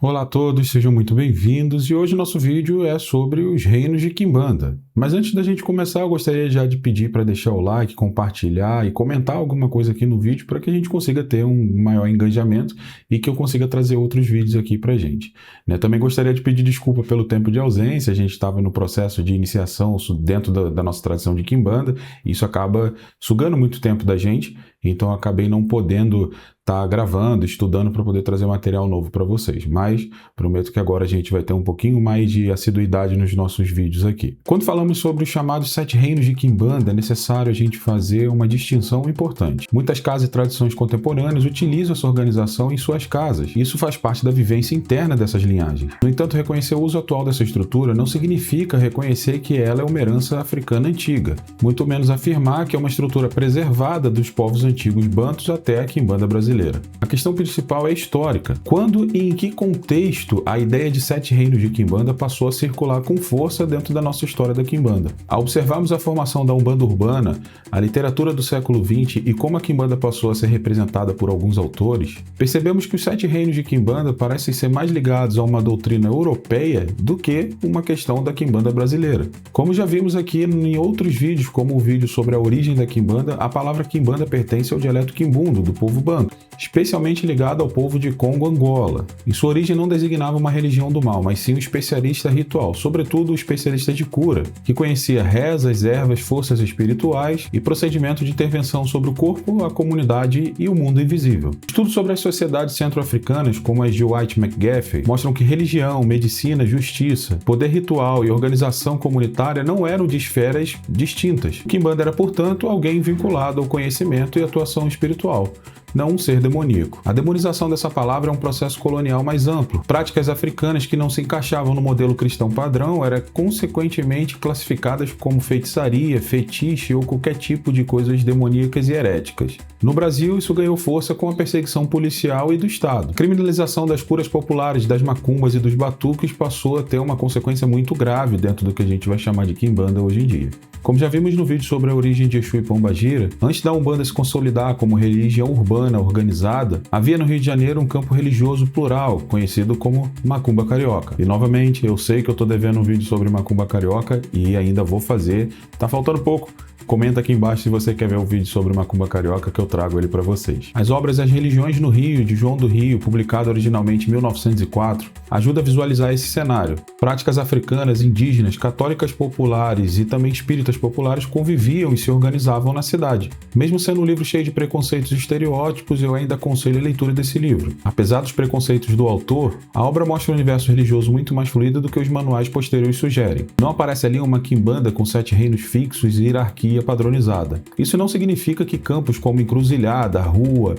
Olá a todos, sejam muito bem-vindos e hoje o nosso vídeo é sobre os reinos de Quimbanda. Mas antes da gente começar, eu gostaria já de pedir para deixar o like, compartilhar e comentar alguma coisa aqui no vídeo para que a gente consiga ter um maior engajamento e que eu consiga trazer outros vídeos aqui para a gente. Também gostaria de pedir desculpa pelo tempo de ausência, a gente estava no processo de iniciação dentro da nossa tradição de Quimbanda e isso acaba sugando muito tempo da gente, então eu acabei não podendo estar gravando, estudando para poder trazer material novo para vocês, mas prometo que agora a gente vai ter um pouquinho mais de assiduidade nos nossos vídeos aqui. Quando falamos sobre os chamados 7 reinos de Quimbanda, é necessário a gente fazer uma distinção importante. Muitas casas e tradições contemporâneas utilizam essa organização em suas casas, e isso faz parte da vivência interna dessas linhagens. No entanto, reconhecer o uso atual dessa estrutura não significa reconhecer que ela é uma herança africana antiga, muito menos afirmar que é uma estrutura preservada dos povos antigos bantus até a Quimbanda brasileira. A questão principal é histórica. Quando e em que contexto a ideia de 7 reinos de Quimbanda passou a circular com força dentro da nossa história da Quimbanda? Ao observarmos a formação da Umbanda urbana, a literatura do século XX e como a Quimbanda passou a ser representada por alguns autores, percebemos que os 7 reinos de Quimbanda parecem ser mais ligados a uma doutrina europeia do que uma questão da Quimbanda brasileira. Como já vimos aqui em outros vídeos, como o vídeo sobre a origem da Quimbanda, a palavra Quimbanda pertence ao dialeto quimbundo, do povo banto, especialmente ligado ao povo de Congo, Angola. Em sua origem não designava uma religião do mal, mas sim um especialista ritual, sobretudo o especialista de cura, que conhecia rezas, ervas, forças espirituais e procedimentos de intervenção sobre o corpo, a comunidade e o mundo invisível. Estudos sobre as sociedades centro-africanas, como as de White McGaffey, mostram que religião, medicina, justiça, poder ritual e organização comunitária não eram de esferas distintas. Quimbanda era, portanto, alguém vinculado ao conhecimento e atuação espiritual, não um ser demoníaco. A demonização dessa palavra é um processo colonial mais amplo. Práticas africanas que não se encaixavam no modelo cristão padrão eram consequentemente classificadas como feitiçaria, fetiche ou qualquer tipo de coisas demoníacas e heréticas. No Brasil, isso ganhou força com a perseguição policial e do Estado. A criminalização das curas populares, das macumbas e dos batuques passou a ter uma consequência muito grave dentro do que a gente vai chamar de Quimbanda hoje em dia. Como já vimos no vídeo sobre a origem de Exu e Pombagira, antes da Umbanda se consolidar como religião urbana organizada, havia no Rio de Janeiro um campo religioso plural, conhecido como Macumba Carioca. E novamente, eu sei que eu estou devendo um vídeo sobre Macumba Carioca e ainda vou fazer. Tá faltando pouco. Comenta aqui embaixo se você quer ver o vídeo sobre Macumba Carioca que eu trago ele para vocês. As obras As Religiões no Rio, de João do Rio, publicado originalmente em 1904, ajuda a visualizar esse cenário. Práticas africanas, indígenas, católicas populares e também espíritas populares conviviam e se organizavam na cidade. Mesmo sendo um livro cheio de preconceitos e estereótipos, eu ainda aconselho a leitura desse livro. Apesar dos preconceitos do autor, a obra mostra um universo religioso muito mais fluido do que os manuais posteriores sugerem. Não aparece ali uma quimbanda com 7 reinos fixos e hierarquia padronizada. Isso não significa que campos como Encruzilhada, a Rua,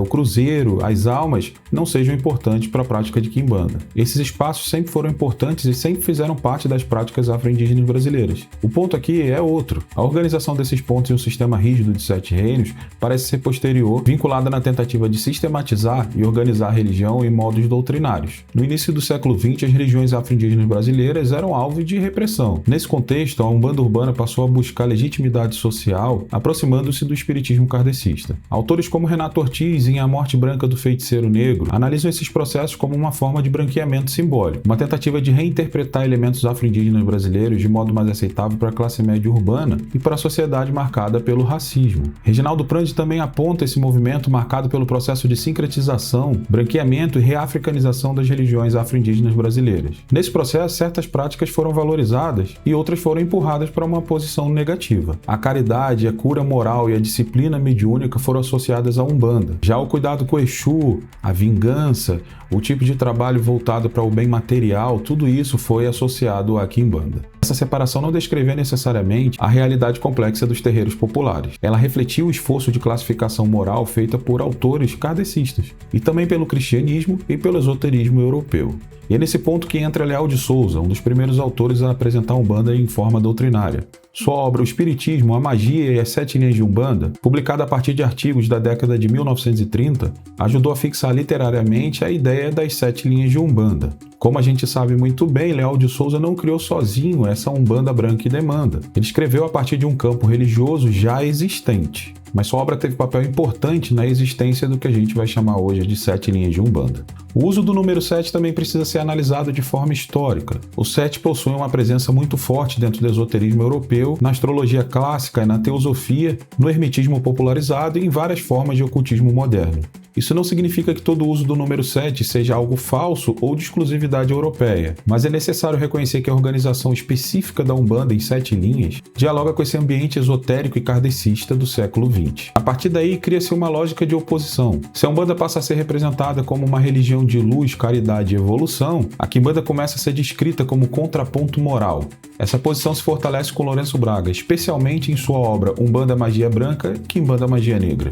o Cruzeiro, as Almas não sejam importantes para a prática de quimbanda. Esses espaços sempre foram importantes e sempre fizeram parte das práticas afro-indígenas brasileiras. O ponto aqui é outro. A organização desses pontos em um sistema rígido de 7 reinos parece ser posterior, vinculada na tentativa de sistematizar e organizar a religião em modos doutrinários. No início do século XX, as religiões afro-indígenas brasileiras eram alvo de repressão. Nesse contexto, a Umbanda urbana passou a buscar legitimidade social, aproximando-se do espiritismo kardecista. Autores como Renato Ortiz, em A Morte Branca do Feiticeiro Negro, analisam esses processos como uma forma de branqueamento simbólico, uma tentativa de reinterpretar elementos afro-indígenas brasileiros de modo mais aceitável para a classe média urbana e para a sociedade marcada pelo racismo. Reginaldo Prandi também aponta esse movimento marcado pelo processo de sincretização, branqueamento e reafricanização das religiões afro-indígenas brasileiras. Nesse processo, certas práticas foram valorizadas e outras foram empurradas para uma posição negativa. A caridade, a cura moral e a disciplina mediúnica foram associadas à Umbanda. Já o cuidado com o Exu, a vingança, o tipo de trabalho voltado para o bem material, tudo isso foi associado à Quimbanda. Essa separação não descrevia necessariamente a realidade complexa dos terreiros populares. Ela refletia o esforço de classificação moral feita por autores kardecistas, e também pelo cristianismo e pelo esoterismo europeu. E é nesse ponto que entra Leal de Souza, um dos primeiros autores a apresentar a Umbanda em forma doutrinária. Sua obra O Espiritismo, a Magia e as 7 Linhas de Umbanda, publicada a partir de artigos da década de 1930, ajudou a fixar literariamente a ideia das 7 linhas de Umbanda. Como a gente sabe muito bem, Leal de Souza não criou sozinho essa Umbanda branca e demanda. Ele escreveu a partir de um campo religioso já existente, mas sua obra teve papel importante na existência do que a gente vai chamar hoje de 7 linhas de Umbanda. O uso do número 7 também precisa ser analisado de forma histórica. O 7 possui uma presença muito forte dentro do esoterismo europeu, na astrologia clássica e na teosofia, no hermetismo popularizado e em várias formas de ocultismo moderno. Isso não significa que todo o uso do número 7 seja algo falso ou de exclusividade europeia, mas é necessário reconhecer que a organização específica da Umbanda em 7 linhas dialoga com esse ambiente esotérico e kardecista do século XX. A partir daí, cria-se uma lógica de oposição. Se a Umbanda passa a ser representada como uma religião de luz, caridade e evolução, a Quimbanda começa a ser descrita como contraponto moral. Essa posição se fortalece com Lourenço Braga, especialmente em sua obra Umbanda Magia Branca e Quimbanda Magia Negra.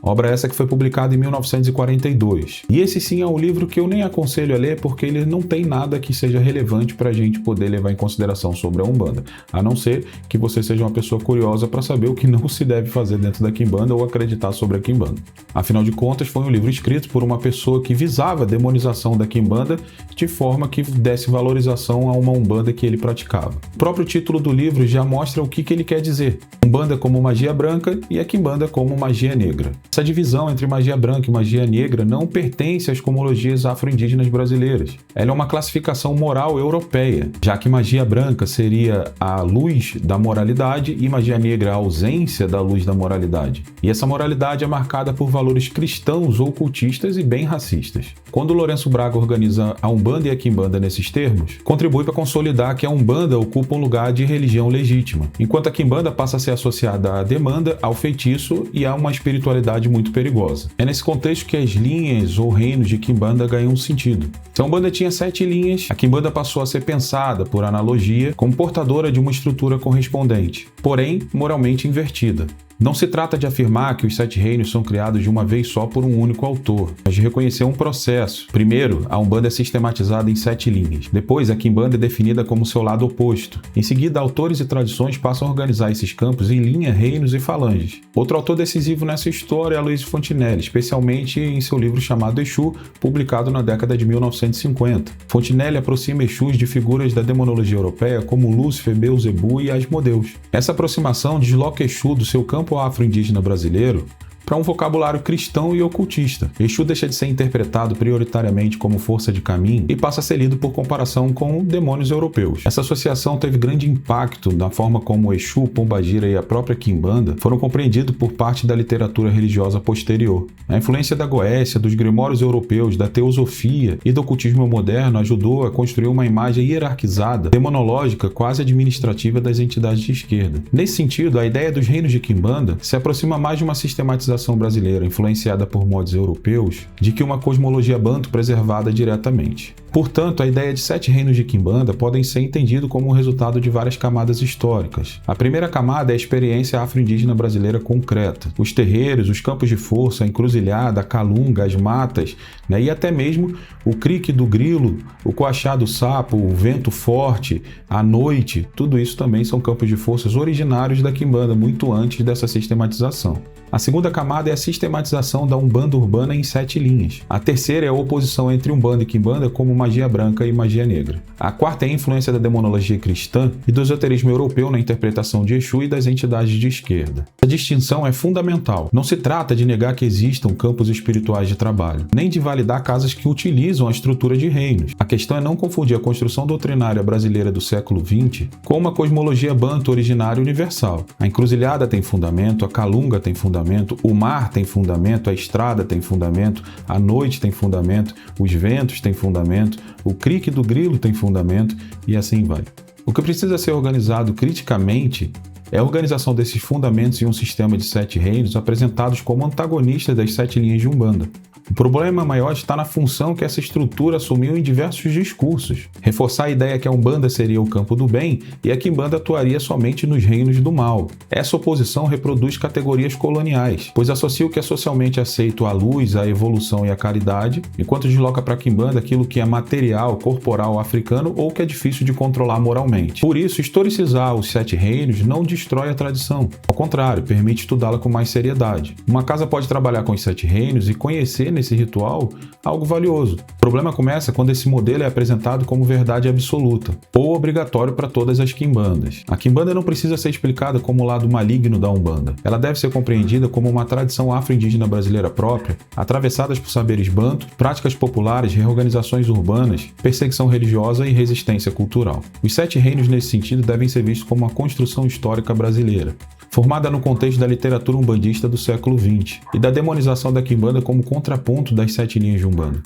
Obra essa que foi publicada em 1942. E esse sim é um livro que eu nem aconselho a ler porque ele não tem nada que seja relevante para a gente poder levar em consideração sobre a Umbanda, a não ser que você seja uma pessoa curiosa para saber o que não se deve fazer dentro da Quimbanda ou acreditar sobre a Quimbanda. Afinal de contas, foi um livro escrito por uma pessoa que visava a demonização da Quimbanda de forma que desse valorização a uma Umbanda que ele praticava. O próprio título do livro já mostra o que ele quer dizer. Umbanda como magia branca e a Quimbanda como magia negra. Essa divisão entre magia branca e magia negra não pertence às cosmologias afro-indígenas brasileiras. Ela é uma classificação moral europeia, já que magia branca seria a luz da moralidade e magia negra a ausência da luz da moralidade. E essa moralidade é marcada por valores cristãos ou cultistas e bem racistas. Quando Lourenço Braga organiza a Umbanda e a Quimbanda nesses termos, contribui para consolidar que a Umbanda ocupa um lugar de religião legítima, enquanto a Quimbanda passa a ser associada à demanda, ao feitiço e a uma espiritualidade muito perigosa. É nesse contexto que as linhas ou reinos de Quimbanda ganham um sentido. Se a Umbanda tinha 7 linhas, a Quimbanda passou a ser pensada, por analogia, como portadora de uma estrutura correspondente, porém moralmente invertida. Não se trata de afirmar que os 7 reinos são criados de uma vez só por um único autor, mas de reconhecer um processo. Primeiro, a Umbanda é sistematizada em 7 linhas. Depois, a Quimbanda é definida como seu lado oposto. Em seguida, autores e tradições passam a organizar esses campos em linha, reinos e falanges. Outro autor decisivo nessa história é Aloysio Fontinelli, especialmente em seu livro chamado Exu, publicado na década de 1950. Fontinelli aproxima Exus de figuras da demonologia europeia como Lúcifer, Beelzebub e Asmodeus. Essa aproximação desloca Exu do seu campo afro-indígena brasileiro para um vocabulário cristão e ocultista. Exu deixa de ser interpretado prioritariamente como força de caminho e passa a ser lido por comparação com demônios europeus. Essa associação teve grande impacto na forma como Exu, Pombagira e a própria Quimbanda foram compreendidos por parte da literatura religiosa posterior. A influência da Goécia, dos grimórios europeus, da teosofia e do ocultismo moderno ajudou a construir uma imagem hierarquizada, demonológica, quase administrativa das entidades de esquerda. Nesse sentido, a ideia dos reinos de Quimbanda se aproxima mais de uma sistematização brasileira, influenciada por modos europeus, de que uma cosmologia banto preservada diretamente. Portanto, a ideia de 7 reinos de Quimbanda podem ser entendido como o resultado de várias camadas históricas. A primeira camada é a experiência afro-indígena brasileira concreta. Os terreiros, os campos de força, a encruzilhada, a calunga, as matas, e até mesmo o crique do grilo, o coachá do sapo, o vento forte, a noite, tudo isso também são campos de forças originários da Quimbanda, muito antes dessa sistematização. A segunda camada é a sistematização da Umbanda urbana em 7 linhas. A terceira é a oposição entre Umbanda e Quimbanda como magia branca e magia negra. A quarta é a influência da demonologia cristã e do esoterismo europeu na interpretação de Exu e das entidades de esquerda. A distinção é fundamental. Não se trata de negar que existam campos espirituais de trabalho, nem de validar casas que utilizam a estrutura de reinos. A questão é não confundir a construção doutrinária brasileira do século XX com uma cosmologia banto originária universal. A encruzilhada tem fundamento, a calunga tem fundamento, o mar tem fundamento, a estrada tem fundamento, a noite tem fundamento, os ventos têm fundamento, o crique do grilo tem fundamento e assim vai. O que precisa ser organizado criticamente é a organização desses fundamentos em um sistema de 7 reinos apresentados como antagonistas das 7 linhas de Umbanda. O problema maior está na função que essa estrutura assumiu em diversos discursos. Reforçar a ideia que a Umbanda seria o campo do bem e a Quimbanda atuaria somente nos reinos do mal. Essa oposição reproduz categorias coloniais, pois associa o que é socialmente aceito à luz, à evolução e à caridade, enquanto desloca para a Quimbanda aquilo que é material, corporal, africano ou que é difícil de controlar moralmente. Por isso, historicizar os 7 reinos não destrói a tradição. Ao contrário, permite estudá-la com mais seriedade. Uma casa pode trabalhar com os 7 reinos e conhecer nesse ritual algo valioso. O problema começa quando esse modelo é apresentado como verdade absoluta, ou obrigatório para todas as quimbandas. A quimbanda não precisa ser explicada como o lado maligno da Umbanda. Ela deve ser compreendida como uma tradição afro-indígena brasileira própria, atravessadas por saberes banto, práticas populares, reorganizações urbanas, perseguição religiosa e resistência cultural. Os 7 reinos, nesse sentido, devem ser vistos como uma construção histórica brasileira, formada no contexto da literatura umbandista do século XX e da demonização da quimbanda como contraponto das 7 linhas de Umbanda.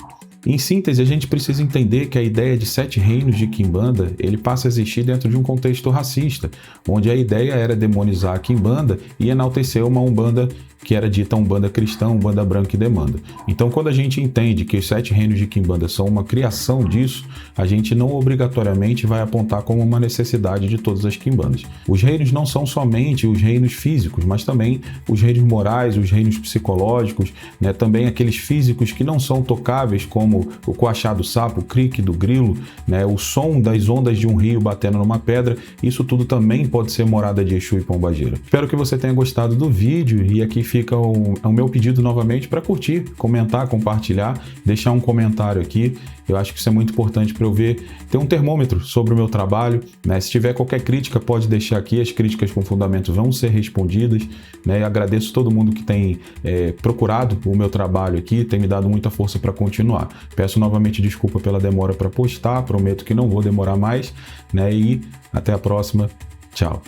Em síntese, a gente precisa entender que a ideia de 7 reinos de quimbanda ele passa a existir dentro de um contexto racista, onde a ideia era demonizar a quimbanda e enaltecer uma umbanda que era dita umbanda cristã, umbanda branca e demanda. Então, quando a gente entende que os 7 reinos de quimbanda são uma criação disso, a gente não obrigatoriamente vai apontar como uma necessidade de todas as quimbandas. Os reinos não são somente os reinos físicos, mas também os reinos morais, os reinos psicológicos, né? Também aqueles físicos que não são tocáveis, como o coachá do sapo, o crique do grilo, né? O som das ondas de um rio batendo numa pedra. Isso tudo também pode ser morada de Exu e Pombagira. Espero que você tenha gostado do vídeo e aqui fica o meu pedido novamente para curtir, comentar, compartilhar, deixar um comentário aqui. Eu acho que isso é muito importante para eu ver, ter um termômetro sobre o meu trabalho, né? Se tiver qualquer crítica, pode deixar aqui, as críticas com fundamento vão ser respondidas, né? Eu agradeço todo mundo que tem procurado o meu trabalho aqui, tem me dado muita força para continuar. Peço novamente desculpa pela demora para postar, prometo que não vou demorar mais, né? E até a próxima. Tchau.